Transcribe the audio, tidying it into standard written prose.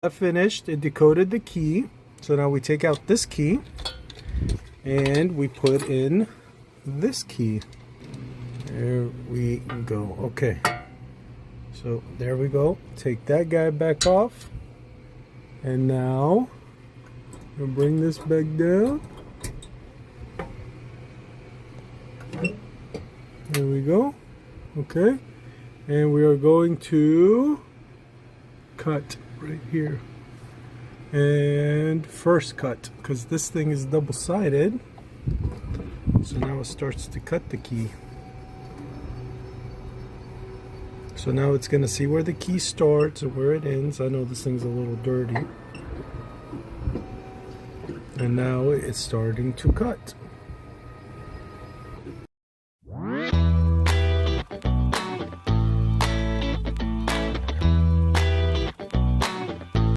I finished. It decoded the key. So now we take out this key and we put in this key. There we go. Okay. So there we go. Take that guy back off. And now we'll bring this back down. There we go. Okay. And we are going to cut right here. And first cut, because this thing is double-sided. So now it starts to cut the key. So now it's going to see where the key starts and where it ends. I know this thing's a little dirty. And now it's starting to cut.